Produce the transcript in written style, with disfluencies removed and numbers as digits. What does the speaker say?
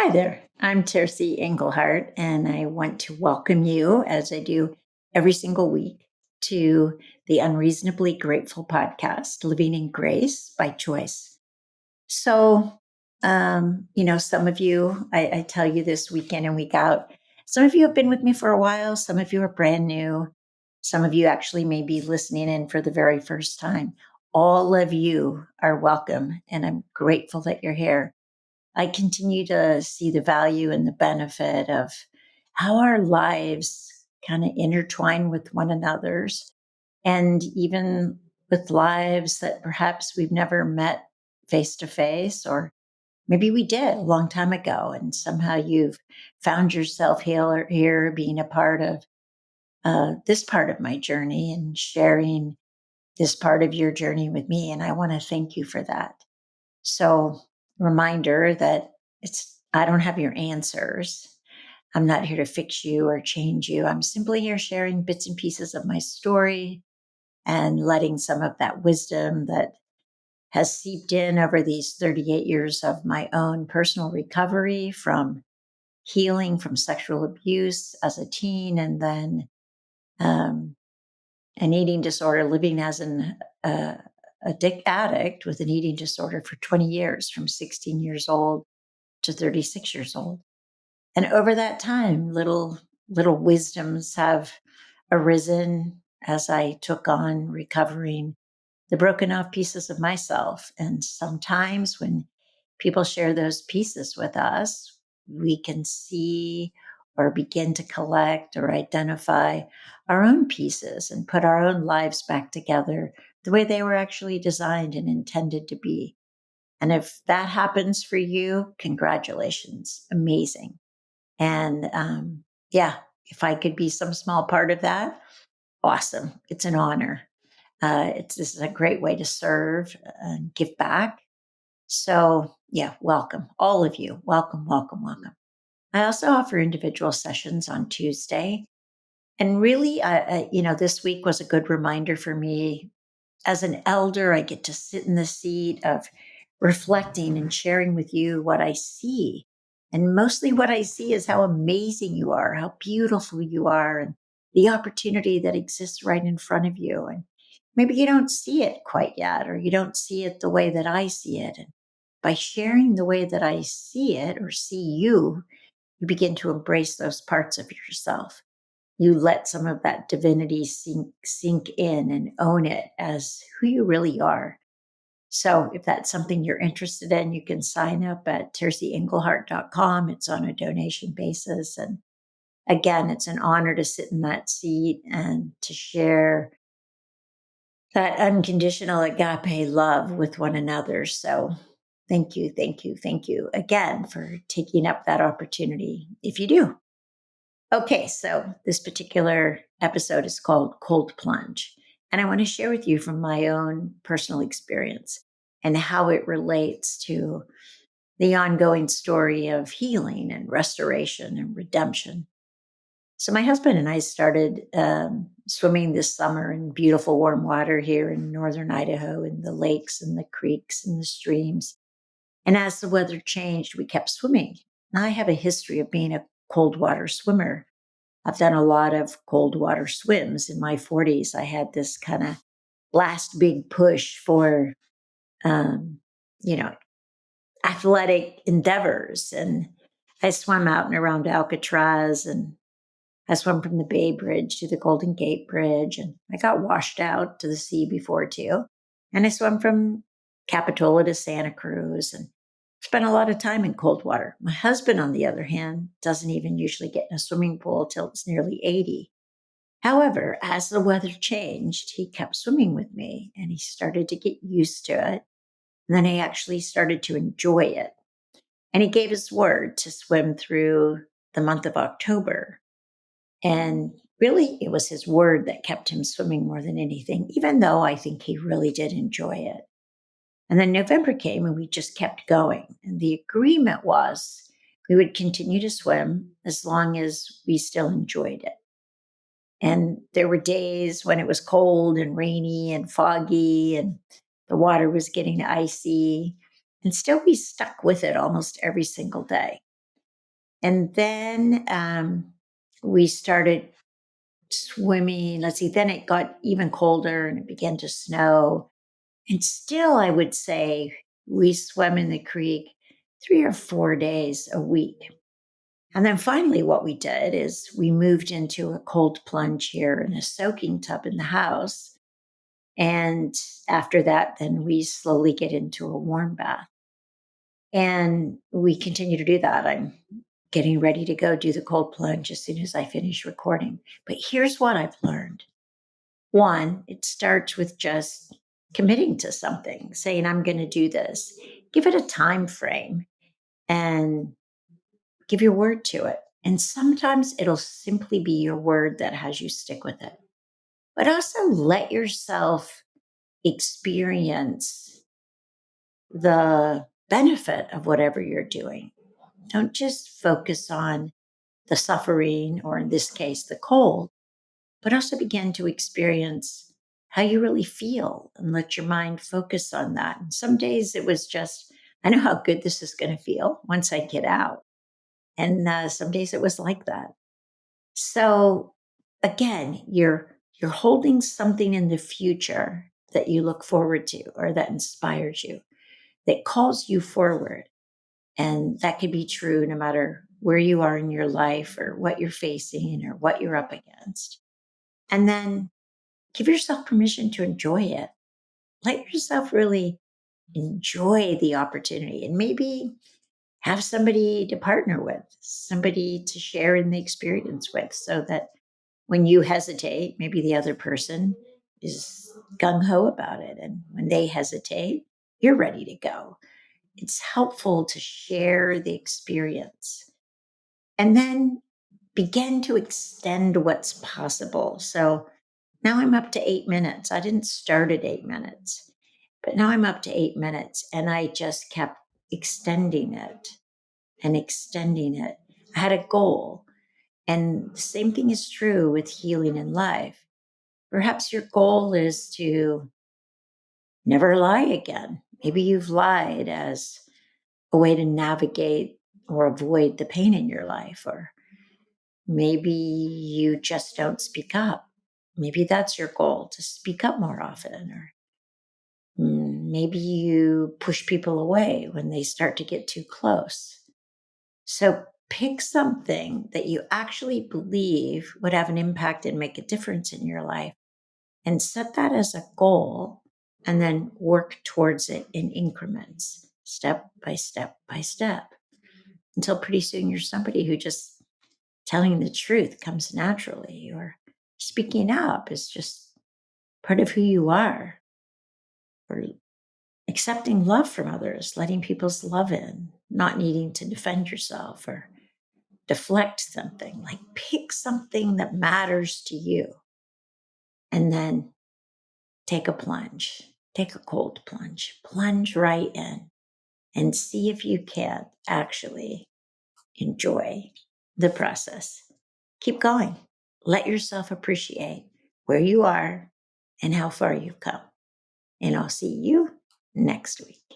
Hi there. I'm Tercy Engelhardt, and I want to welcome you, as I do every single week, to the Unreasonably Grateful podcast, Living in Grace by Choice. So, some of you, I tell you this week in and week out, some of you have been with me for a while, some of you are brand new, some of you actually may be listening in for the very first time. All of you are welcome, and I'm grateful that you're here. I continue to see the value and the benefit of how our lives kind of intertwine with one another's, and even with lives that perhaps we've never met face to face, or maybe we did a long time ago, and somehow you've found yourself here being a part of this part of my journey and sharing this part of your journey with me. And I want to thank you for that. So, reminder that I don't have your answers. I'm not here to fix you or change you. I'm simply here sharing bits and pieces of my story and letting some of that wisdom that has seeped in over these 38 years of my own personal recovery from healing from sexual abuse as a teen, and then um, an eating disorder, living as uh, addict with an eating disorder for 20 years, from 16 years old to 36 years old. And over that time, little wisdoms have arisen as I took on recovering the broken off pieces of myself. And sometimes when people share those pieces with us, we can see or begin to collect or identify our own pieces and put our own lives back together the way they were actually designed and intended to be. And if that happens for you, congratulations. Amazing. And yeah, if I could be some small part of that, awesome. It's an honor. This is a great way to serve and give back. So yeah, welcome, all of you. Welcome, welcome, welcome. I also offer individual sessions on Tuesday. And really, this week was a good reminder for me. As an elder, I get to sit in the seat of reflecting and sharing with you what I see. And mostly what I see is how amazing you are, how beautiful you are, and the opportunity that exists right in front of you. And maybe you don't see it quite yet, or you don't see it the way that I see it. And by sharing the way that I see it or see you, you begin to embrace those parts of yourself. You let some of that divinity sink in and own it as who you really are. So if that's something you're interested in, you can sign up at tercyengelhart.com. It's on a donation basis. And again, it's an honor to sit in that seat and to share that unconditional agape love with one another. So thank you, thank you, thank you again for taking up that opportunity if you do. Okay, so this particular episode is called Cold Plunge. And I want to share with you from my own personal experience and how it relates to the ongoing story of healing and restoration and redemption. So, my husband and I started swimming this summer in beautiful warm water here in northern Idaho, in the lakes and the creeks and the streams. And as the weather changed, we kept swimming. And I have a history of being a cold water swimmer. I've done a lot of cold water swims in my 40s. I had this kind of last big push for, um, you know, athletic endeavors. And I swam out and around Alcatraz, and I swam from the Bay Bridge to the Golden Gate Bridge. And I got washed out to the sea before too. And I swam from Capitola to Santa Cruz and spent a lot of time in cold water. My husband, on the other hand, doesn't even usually get in a swimming pool till it's nearly 80. However, as the weather changed, he kept swimming with me and he started to get used to it. And then he actually started to enjoy it. And he gave his word to swim through the month of October. And really, it was his word that kept him swimming more than anything, even though I think he really did enjoy it. And then November came and we just kept going. And the agreement was we would continue to swim as long as we still enjoyed it. And there were days when it was cold and rainy and foggy and the water was getting icy. And still we stuck with it almost every single day. And then we started swimming. Let's see, then it got even colder and it began to snow. And still, I would say we swam in the creek 3 or 4 days a week. And then finally, what we did is we moved into a cold plunge here in a soaking tub in the house. And after that, then we slowly get into a warm bath. And we continue to do that. I'm getting ready to go do the cold plunge as soon as I finish recording. But here's what I've learned. One, it starts with just committing to something, saying, I'm going to do this. Give it a time frame and give your word to it. And sometimes it'll simply be your word that has you stick with it. But also let yourself experience the benefit of whatever you're doing. Don't just focus on the suffering, or in this case, the cold, but also begin to experience how you really feel and let your mind focus on that. And some days it was just, I know how good this is going to feel once I get out. And some days it was like that. So again, you're holding something in the future that you look forward to or that inspires you, that calls you forward. And that could be true no matter where you are in your life or what you're facing or what you're up against. And then give yourself permission to enjoy it. Let yourself really enjoy the opportunity and maybe have somebody to partner with, somebody to share in the experience with, so that when you hesitate, maybe the other person is gung ho about it. And when they hesitate, you're ready to go. It's helpful to share the experience and then begin to extend what's possible. So now I'm up to 8 minutes. I didn't start at 8 minutes, but now I'm up to 8 minutes and I just kept extending it and extending it. I had a goal. And the same thing is true with healing in life. Perhaps your goal is to never lie again. Maybe you've lied as a way to navigate or avoid the pain in your life, or maybe you just don't speak up. Maybe that's your goal, to speak up more often, or maybe you push people away when they start to get too close. So pick something that you actually believe would have an impact and make a difference in your life, and set that as a goal, and then work towards it in increments, step by step by step, until pretty soon you're somebody who just telling the truth comes naturally, or speaking up is just part of who you are, or accepting love from others, letting people's love in, not needing to defend yourself or deflect something. Like pick something that matters to you and then take a plunge, take a cold plunge, plunge right in and see if you can actually enjoy the process. Keep going. Let yourself appreciate where you are and how far you've come. And I'll see you next week.